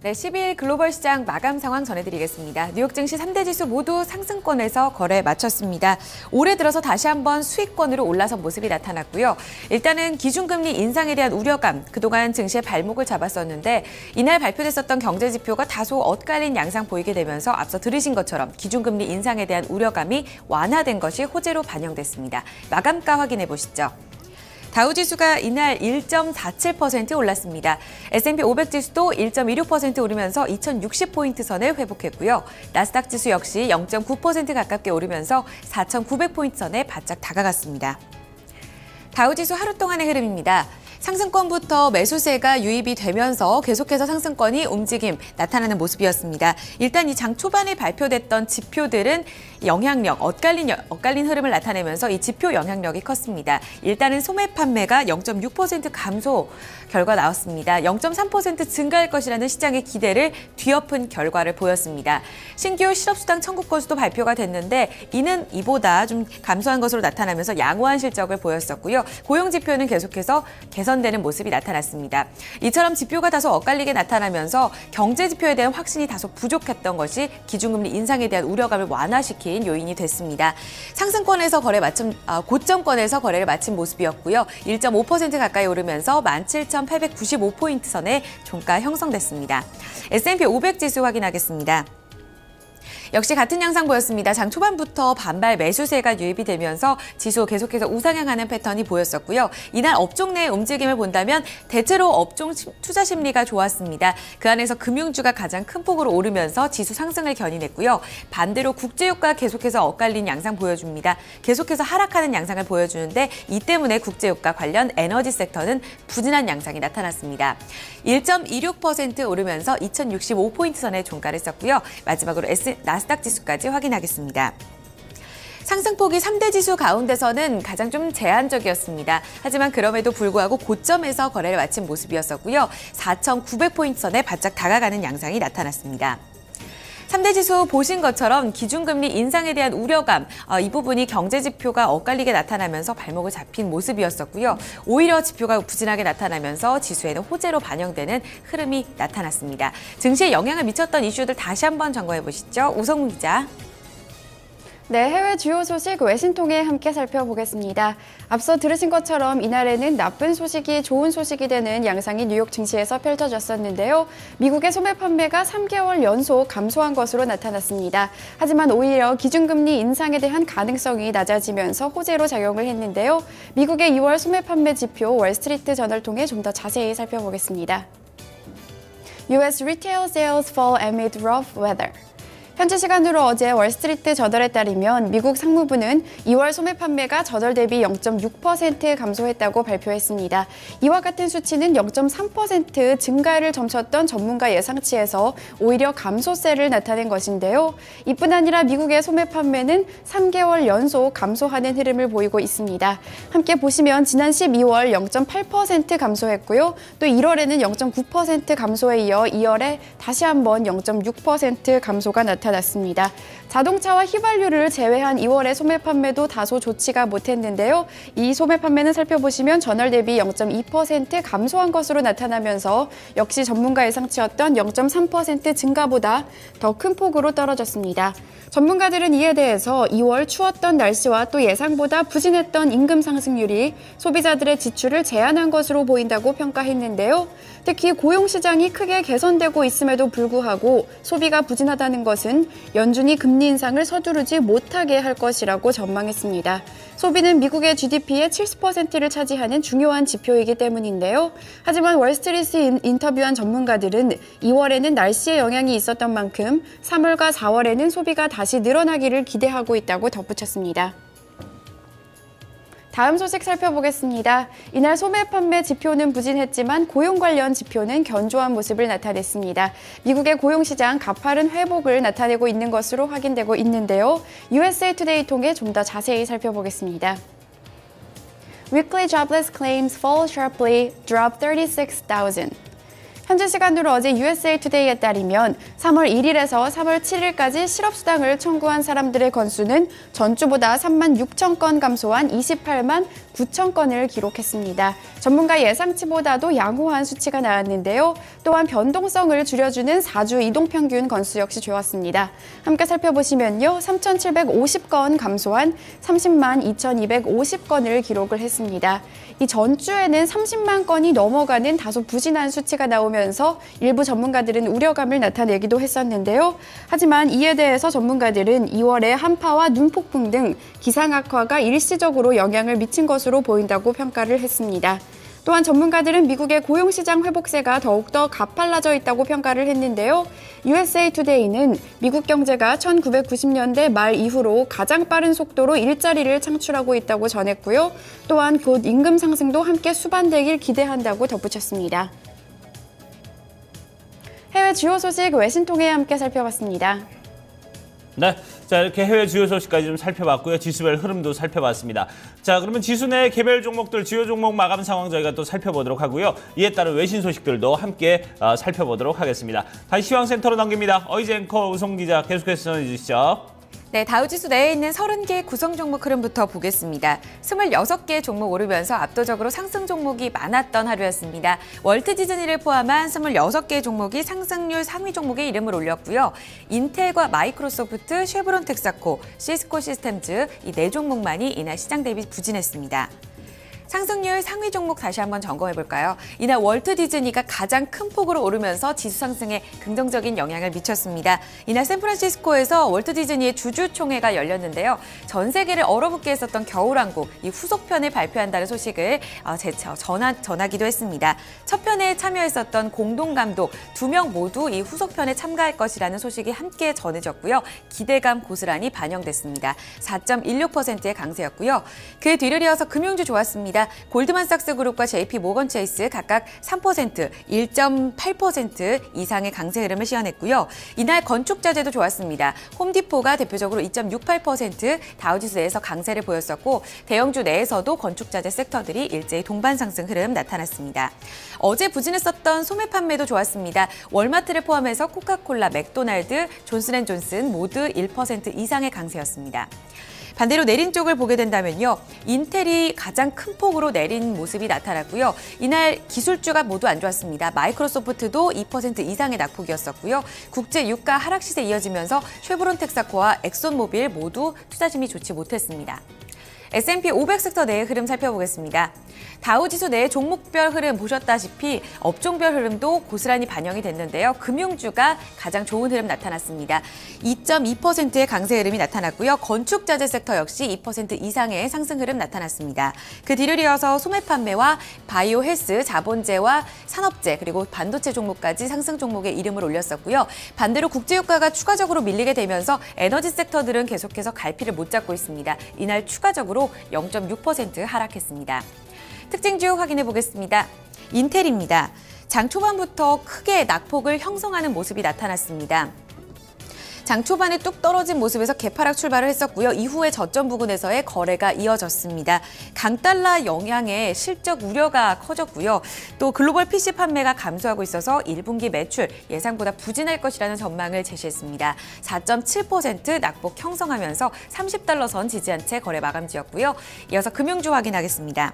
네, 10일 글로벌 시장 마감 상황 전해드리겠습니다. 뉴욕 증시 3대 지수 모두 상승권에서 거래 마쳤습니다. 올해 들어서 다시 한번 수익권으로 올라선 모습이 나타났고요. 일단은 기준금리 인상에 대한 우려감, 그동안 증시의 발목을 잡았었는데 이날 발표됐었던 경제지표가 다소 엇갈린 양상 보이게 되면서 앞서 들으신 것처럼 기준금리 인상에 대한 우려감이 완화된 것이 호재로 반영됐습니다. 마감가 확인해 보시죠. 다우지수가 이날 1.47% 올랐습니다. S&P 500 지수도 1.26% 오르면서 2060포인트 선을 회복했고요. 나스닥 지수 역시 0.9% 가깝게 오르면서 4900포인트 선에 바짝 다가갔습니다. 다우지수 하루 동안의 흐름입니다. 상승권부터 매수세가 유입이 되면서 계속해서 상승권이 움직임 나타나는 모습이었습니다. 일단 이 장 초반에 발표됐던 지표들은 영향력, 엇갈린 흐름을 나타내면서 이 지표 영향력이 컸습니다. 일단은 소매 판매가 0.6% 감소 결과 나왔습니다. 0.3% 증가할 것이라는 시장의 기대를 뒤엎은 결과를 보였습니다. 신규 실업수당 청구 건수도 발표가 됐는데 이는 이보다 좀 감소한 것으로 나타나면서 양호한 실적을 보였었고요. 고용지표는 계속해서 개선되는 모습이 나타났습니다. 이처럼 지표가 다소 엇갈리게 나타나면서 경제지표에 대한 확신이 다소 부족했던 것이 기준금리 인상에 대한 우려감을 완화시킨 요인이 됐습니다. 상승권에서 고점권에서 거래를 마친 모습이었고요. 1.5% 가까이 오르면서 17,895포인트 선에 종가 형성됐습니다. S&P 500 지수 확인하겠습니다. 역시 같은 양상 보였습니다. 장 초반부터 반발 매수세가 유입이 되면서 지수 계속해서 우상향하는 패턴이 보였었고요. 이날 업종 내 움직임을 본다면 대체로 업종 투자 심리가 좋았습니다. 그 안에서 금융주가 가장 큰 폭으로 오르면서 지수 상승을 견인했고요. 반대로 국제유가 계속해서 엇갈린 양상 보여줍니다. 계속해서 하락하는 양상을 보여주는데 이 때문에 국제유가 관련 에너지 섹터는 부진한 양상이 나타났습니다. 1.26% 오르면서 2065포인트 선에 종가를 썼고요. 마지막으로 나스닥 지수까지 확인하겠습니다. 상승폭이 3대 지수 가운데서는 가장 좀 제한적이었습니다. 하지만 그럼에도 불구하고 고점에서 거래를 마친 모습이었었고요. 4,900포인트 선에 바짝 다가가는 양상이 나타났습니다. 3대 지수 보신 것처럼 기준금리 인상에 대한 우려감, 이 부분이 경제지표가 엇갈리게 나타나면서 발목을 잡힌 모습이었었고요. 오히려 지표가 부진하게 나타나면서 지수에는 호재로 반영되는 흐름이 나타났습니다. 증시에 영향을 미쳤던 이슈들 다시 한번 점검해 보시죠. 우성문 기자. 네, 해외 주요 소식 외신 통해 함께 살펴보겠습니다. 앞서 들으신 것처럼 이날에는 나쁜 소식이 좋은 소식이 되는 양상이 뉴욕 증시에서 펼쳐졌었는데요. 미국의 소매 판매가 3개월 연속 감소한 것으로 나타났습니다. 하지만 오히려 기준금리 인상에 대한 가능성이 낮아지면서 호재로 작용을 했는데요. 미국의 2월 소매 판매 지표 월스트리트 저널 통해 좀 더 자세히 살펴보겠습니다. U.S. retail sales fall amid rough weather. 현지 시간으로 어제 월스트리트 저널에 따르면 미국 상무부는 2월 소매 판매가 저달 대비 0.6% 감소했다고 발표했습니다. 이와 같은 수치는 0.3% 증가를 점쳤던 전문가 예상치에서 오히려 감소세를 나타낸 것인데요. 이뿐 아니라 미국의 소매 판매는 3개월 연속 감소하는 흐름을 보이고 있습니다. 함께 보시면 지난 12월 0.8% 감소했고요. 또 1월에는 0.9% 감소에 이어 2월에 다시 한번 0.6% 감소가 나타났습니다. 자동차와 휘발유를 제외한 2월의 소매 판매도 다소 좋지가 못했는데요. 이 소매 판매는 살펴보시면 전월 대비 0.2% 감소한 것으로 나타나면서 역시 전문가 예상치였던 0.3% 증가보다 더 큰 폭으로 떨어졌습니다. 전문가들은 이에 대해서 2월 추웠던 날씨와 또 예상보다 부진했던 임금 상승률이 소비자들의 지출을 제한한 것으로 보인다고 평가했는데요. 특히 고용시장이 크게 개선되고 있음에도 불구하고 소비가 부진하다는 것은 연준이 금리 인상을 서두르지 못하게 할 것이라고 전망했습니다. 소비는 미국의 GDP의 70%를 차지하는 중요한 지표이기 때문인데요. 하지만 월스트리트 인터뷰한 전문가들은 2월에는 날씨의 영향이 있었던 만큼 3월과 4월에는 소비가 다시 늘어나기를 기대하고 있다고 덧붙였습니다. 다음 소식 살펴보겠습니다. 이날 소매 판매 지표는 부진했지만 고용 관련 지표는 견조한 모습을 나타냈습니다. 미국의 고용시장 가파른 회복을 나타내고 있는 것으로 확인되고 있는데요. USA Today 통해 좀 더 자세히 살펴보겠습니다. Weekly jobless claims fall sharply, drop 36,000. 현지 시간으로 어제 USA Today에 따르면 3월 1일에서 3월 7일까지 실업수당을 청구한 사람들의 건수는 전주보다 3만 6천 건 감소한 28만 9천 건을 기록했습니다. 전문가 예상치보다도 양호한 수치가 나왔는데요. 또한 변동성을 줄여주는 4주 이동평균 건수 역시 좋았습니다. 함께 살펴보시면요. 3,750건 감소한 30만 2,250건을 기록을 했습니다. 이 전주에는 30만 건이 넘어가는 다소 부진한 수치가 나오면서 일부 전문가들은 우려감을 나타내기도 했었는데요. 하지만 이에 대해서 전문가들은 2월에 한파와 눈폭풍 등 기상 악화가 일시적으로 영향을 미친 것으로 보인다고 평가를 했습니다. 또한 전문가들은 미국의 고용시장 회복세가 더욱더 가팔라져 있다고 평가를 했는데요. USA 투데이는 미국 경제가 1990년대 말 이후로 가장 빠른 속도로 일자리를 창출하고 있다고 전했고요. 또한 곧 임금 상승도 함께 수반되길 기대한다고 덧붙였습니다. 해외 주요 소식 외신 통해 함께 살펴봤습니다. 네, 자 이렇게 해외 주요 소식까지 좀 살펴봤고요. 지수별 흐름도 살펴봤습니다. 자, 그러면 지수 내 개별 종목들 주요 종목 마감 상황 저희가 또 살펴보도록 하고요. 이에 따른 외신 소식들도 함께 살펴보도록 하겠습니다. 다시 시황센터로 넘깁니다. 어이즈 앵커 우송 기자 계속해서 전해 주시죠. 네, 다우지수 내에 있는 30개 구성 종목 흐름부터 보겠습니다. 26개 종목 오르면서 압도적으로 상승 종목이 많았던 하루였습니다. 월트 디즈니를 포함한 26개 종목이 상승률 상위 종목에 이름을 올렸고요. 인텔과 마이크로소프트, 쉐브론 텍사코, 시스코 시스템즈 이 4종목만이 이날 시장 대비 부진했습니다. 상승률 상위 종목 다시 한번 점검해 볼까요? 이날 월트 디즈니가 가장 큰 폭으로 오르면서 지수 상승에 긍정적인 영향을 미쳤습니다. 이날 샌프란시스코에서 월트 디즈니의 주주총회가 열렸는데요. 전 세계를 얼어붙게 했었던 겨울왕국 이 후속편을 발표한다는 소식을 전하기도 했습니다. 첫 편에 참여했었던 공동감독 2명 모두 이 후속편에 참가할 것이라는 소식이 함께 전해졌고요. 기대감 고스란히 반영됐습니다. 4.16%의 강세였고요. 그 뒤를 이어서 금융주 좋았습니다. 골드만삭스 그룹과 JP 모건 체이스 각각 3%, 1.8% 이상의 강세 흐름을 시현했고요. 이날 건축자재도 좋았습니다. 홈디포가 대표적으로 2.68%, 다우지수 내에서 강세를 보였었고 대형주 내에서도 건축자재 섹터들이 일제히 동반 상승 흐름 나타났습니다. 어제 부진했었던 소매 판매도 좋았습니다. 월마트를 포함해서 코카콜라, 맥도날드, 존슨앤존슨 모두 1% 이상의 강세였습니다. 반대로 내린 쪽을 보게 된다면요. 인텔이 가장 큰 폭으로 내린 모습이 나타났고요. 이날 기술주가 모두 안 좋았습니다. 마이크로소프트도 2% 이상의 낙폭이었었고요. 국제 유가 하락 시세 이어지면서 쉐브론 텍사코와 엑손모빌 모두 투자심이 좋지 못했습니다. S&P 500 섹터 내의 흐름 살펴보겠습니다. 다우지수 내 종목별 흐름 보셨다시피 업종별 흐름도 고스란히 반영이 됐는데요. 금융주가 가장 좋은 흐름 나타났습니다. 2.2%의 강세 흐름이 나타났고요. 건축자재 섹터 역시 2% 이상의 상승 흐름 나타났습니다. 그 뒤를 이어서 소매 판매와 바이오 헬스, 자본재와 산업재 그리고 반도체 종목까지 상승 종목에 이름을 올렸었고요. 반대로 국제유가가 추가적으로 밀리게 되면서 에너지 섹터들은 계속해서 갈피를 못 잡고 있습니다. 이날 추가적으로 0.6% 하락했습니다. 특징주 확인해 보겠습니다. 인텔입니다. 장 초반부터 크게 낙폭을 형성하는 모습이 나타났습니다. 장 초반에 뚝 떨어진 모습에서 개파락 출발을 했었고요. 이후에 저점 부근에서의 거래가 이어졌습니다. 강달러 영향에 실적 우려가 커졌고요. 또 글로벌 PC 판매가 감소하고 있어서 1분기 매출 예상보다 부진할 것이라는 전망을 제시했습니다. 4.7% 낙폭 형성하면서 30달러 선 지지한 채 거래 마감지였고요. 이어서 금융주 확인하겠습니다.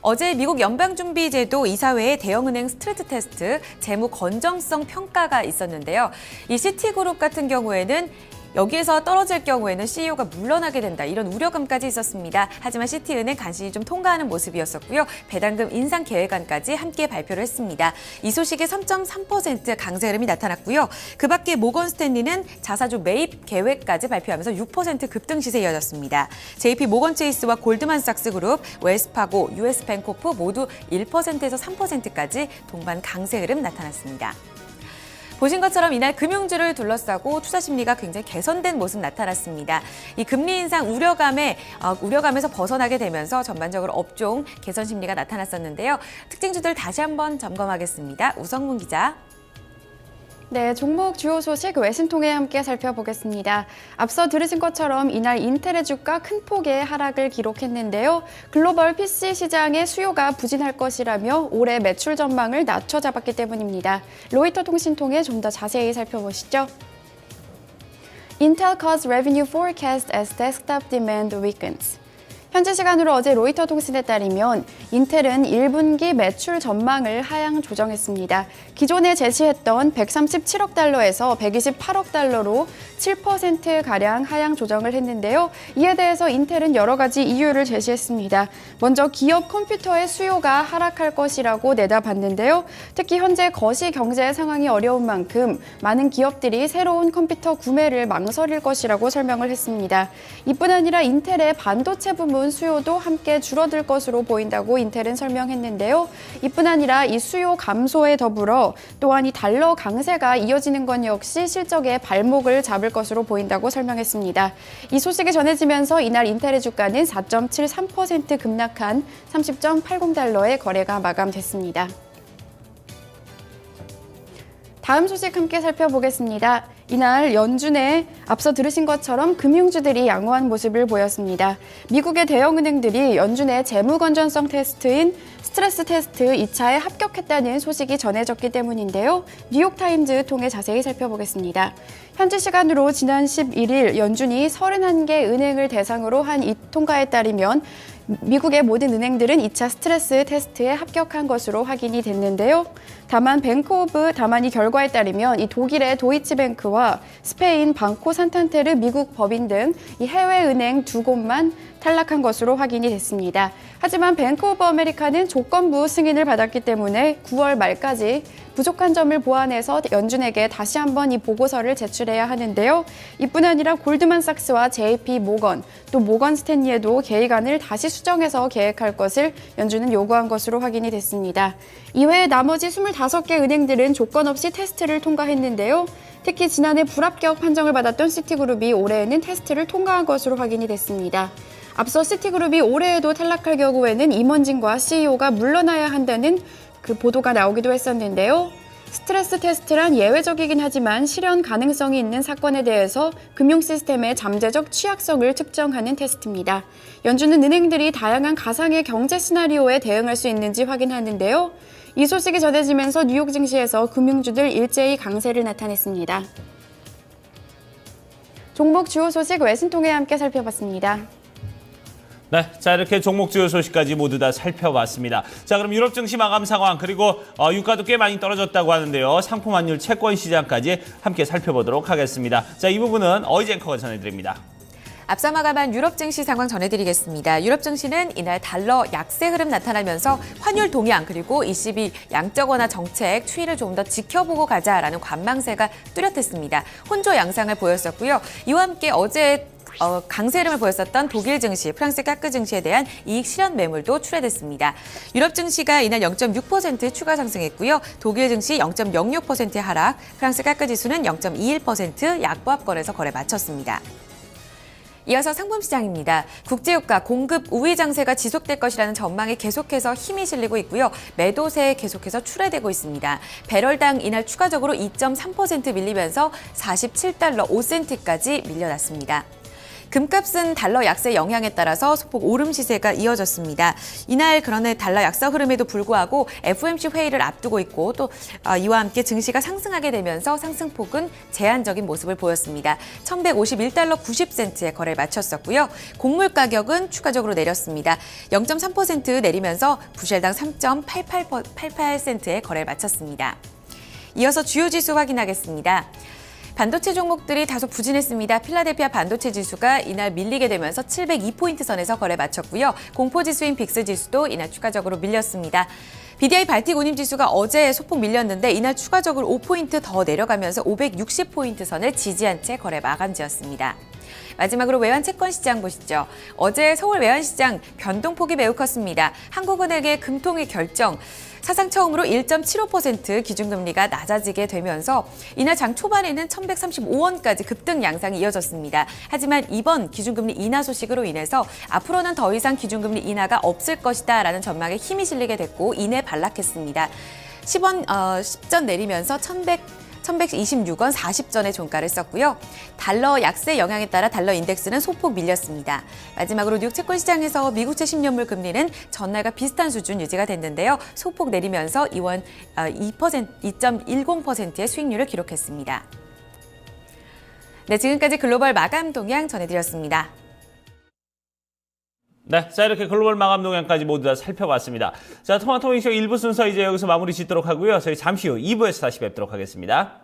어제 미국 연방준비제도 이사회의 대형은행 스트레스 테스트 재무 건전성 평가가 있었는데요. 이 시티그룹 같은 경우에는 여기에서 떨어질 경우에는 CEO가 물러나게 된다 이런 우려감까지 있었습니다. 하지만 시티은행 간신히 좀 통과하는 모습이었었고요. 배당금 인상 계획안까지 함께 발표를 했습니다. 이 소식에 3.3% 강세 흐름이 나타났고요. 그 밖에 모건 스탠리는 자사주 매입 계획까지 발표하면서 6% 급등 시세 이어졌습니다. JP 모건 체이스와 골드만삭스 그룹, 웰스파고, US뱅코프 모두 1%에서 3%까지 동반 강세 흐름 나타났습니다. 보신 것처럼 이날 금융주를 둘러싸고 투자 심리가 굉장히 개선된 모습 나타났습니다. 이 금리 인상 우려감에서 벗어나게 되면서 전반적으로 업종 개선 심리가 나타났었는데요. 특징주들 다시 한번 점검하겠습니다. 우성문 기자. 네, 종목 주요 소식 외신 통해 함께 살펴보겠습니다. 앞서 들으신 것처럼 이날 인텔의 주가 큰 폭의 하락을 기록했는데요. 글로벌 PC 시장의 수요가 부진할 것이라며 올해 매출 전망을 낮춰 잡았기 때문입니다. 로이터 통신 통해 좀 더 자세히 살펴보시죠. Intel cuts revenue forecast as desktop demand weakens. 현지 시간으로 어제 로이터 통신에 따르면 인텔은 1분기 매출 전망을 하향 조정했습니다. 기존에 제시했던 137억 달러에서 128억 달러로 7%가량 하향 조정을 했는데요. 이에 대해서 인텔은 여러 가지 이유를 제시했습니다. 먼저 기업 컴퓨터의 수요가 하락할 것이라고 내다봤는데요. 특히 현재 거시 경제 상황이 어려운 만큼 많은 기업들이 새로운 컴퓨터 구매를 망설일 것이라고 설명을 했습니다. 이뿐 아니라 인텔의 반도체 부문 수요도 함께 줄어들 것으로 보인다고 인텔은 설명했는데요. 이뿐 아니라 이 수요 감소에 더불어 또한 이 달러 강세가 이어지는 건 역시 실적에 발목을 잡을 것으로 보인다고 설명했습니다. 이 소식이 전해지면서 이날 인텔의 주가는 4.73% 급락한 30.80달러의 거래가 마감됐습니다. 다음 소식 함께 살펴보겠습니다. 이날 연준에 앞서 들으신 것처럼 금융주들이 양호한 모습을 보였습니다. 미국의 대형은행들이 연준의 재무 건전성 테스트인 스트레스 테스트 2차에 합격했다는 소식이 전해졌기 때문인데요. 뉴욕타임즈 통해 자세히 살펴보겠습니다. 현지 시간으로 지난 11일 연준이 31개 은행을 대상으로 한 이 통과에 따르면 미국의 모든 은행들은 2차 스트레스 테스트에 합격한 것으로 확인이 됐는데요. 다만 이 결과에 따르면 이 독일의 도이치뱅크와 스페인 방코 산탄테르 미국 법인 등 이 해외 은행 2곳만 탈락한 것으로 확인이 됐습니다. 하지만 뱅크 오브 아메리카는 조건부 승인을 받았기 때문에 9월 말까지 부족한 점을 보완해서 연준에게 다시 한번 이 보고서를 제출해야 하는데요. 이뿐 아니라 골드만삭스와 JP 모건, 또 모건 스탠리에도 계획안을 다시 수정해서 계획할 것을 연준은 요구한 것으로 확인이 됐습니다. 이외에 나머지 25개 은행들은 조건 없이 테스트를 통과했는데요. 특히 지난해 불합격 판정을 받았던 시티그룹이 올해에는 테스트를 통과한 것으로 확인이 됐습니다. 앞서 시티그룹이 올해에도 탈락할 경우에는 임원진과 CEO가 물러나야 한다는 그 보도가 나오기도 했었는데요. 스트레스 테스트란 예외적이긴 하지만 실현 가능성이 있는 사건에 대해서 금융 시스템의 잠재적 취약성을 측정하는 테스트입니다. 연준은 은행들이 다양한 가상의 경제 시나리오에 대응할 수 있는지 확인하는데요. 이 소식이 전해지면서 뉴욕 증시에서 금융주들 일제히 강세를 나타냈습니다. 종목 주요 소식 외신 통해 함께 살펴봤습니다. 네, 자 이렇게 종목 주요 소식까지 모두 다 살펴봤습니다. 자 그럼 유럽 증시 마감 상황 그리고 유가도 꽤 많이 떨어졌다고 하는데요. 상품 환율 채권 시장까지 함께 살펴보도록 하겠습니다. 자 이 부분은 어이즈 앵커가 전해드립니다. 앞서 마감한 유럽 증시 상황 전해드리겠습니다. 유럽 증시는 이날 달러 약세 흐름 나타나면서 환율 동향 그리고 ECB 양적 완화 정책 추이를 좀 더 지켜보고 가자라는 관망세가 뚜렷했습니다. 혼조 양상을 보였었고요. 이와 함께 어제 강세 흐름을 보였었던 독일 증시, 프랑스 까크 증시에 대한 이익 실현 매물도 출회됐습니다. 유럽 증시가 이날 0.6% 추가 상승했고요. 독일 증시 0.06% 하락, 프랑스 까크 지수는 0.21% 약보합권에서 거래 마쳤습니다. 이어서 상품 시장입니다. 국제유가 공급 우위 장세가 지속될 것이라는 전망에 계속해서 힘이 실리고 있고요. 매도세 계속해서 출회되고 있습니다. 배럴당 이날 추가적으로 2.3% 밀리면서 47달러 5센트까지 밀려났습니다. 금값은 달러 약세 영향에 따라서 소폭 오름 시세가 이어졌습니다. 이날 그러나 달러 약세 흐름에도 불구하고 FOMC 회의를 앞두고 있고 또 이와 함께 증시가 상승하게 되면서 상승폭은 제한적인 모습을 보였습니다. 1,151달러 90센트에 거래를 마쳤었고요. 곡물 가격은 추가적으로 내렸습니다. 0.3% 내리면서 부실당 3.88센트에 거래를 마쳤습니다. 이어서 주요 지수 확인하겠습니다. 반도체 종목들이 다소 부진했습니다. 필라델피아 반도체 지수가 이날 밀리게 되면서 702포인트 선에서 거래 마쳤고요. 공포지수인 빅스 지수도 이날 추가적으로 밀렸습니다. BDI 발틱 운임 지수가 어제 소폭 밀렸는데 이날 추가적으로 5포인트 더 내려가면서 560포인트 선을 지지한 채 거래 마감지었습니다. 마지막으로 외환 채권 시장 보시죠. 어제 서울 외환시장 변동폭이 매우 컸습니다. 한국은행의 금통위 결정. 사상 처음으로 1.75% 기준금리가 낮아지게 되면서 이날 장 초반에는 1,135원까지 급등 양상이 이어졌습니다. 하지만 이번 기준금리 인하 소식으로 인해서 앞으로는 더 이상 기준금리 인하가 없을 것이다라는 전망에 힘이 실리게 됐고 이내 반락했습니다. 10전 내리면서 1,126원 40전의 종가를 썼고요. 달러 약세 영향에 따라 달러 인덱스는 소폭 밀렸습니다. 마지막으로 뉴욕 채권 시장에서 미국채 10년물 금리는 전날과 비슷한 수준 유지가 됐는데요. 소폭 내리면서 이원 2.10%의 수익률을 기록했습니다. 네, 지금까지 글로벌 마감 동향 전해드렸습니다. 네, 자 이렇게 글로벌 마감 동향까지 모두 다 살펴봤습니다. 자, 토마토 윙쇼 1부 순서 이제 여기서 마무리 짓도록 하고요. 저희 잠시 후 2부에서 다시 뵙도록 하겠습니다.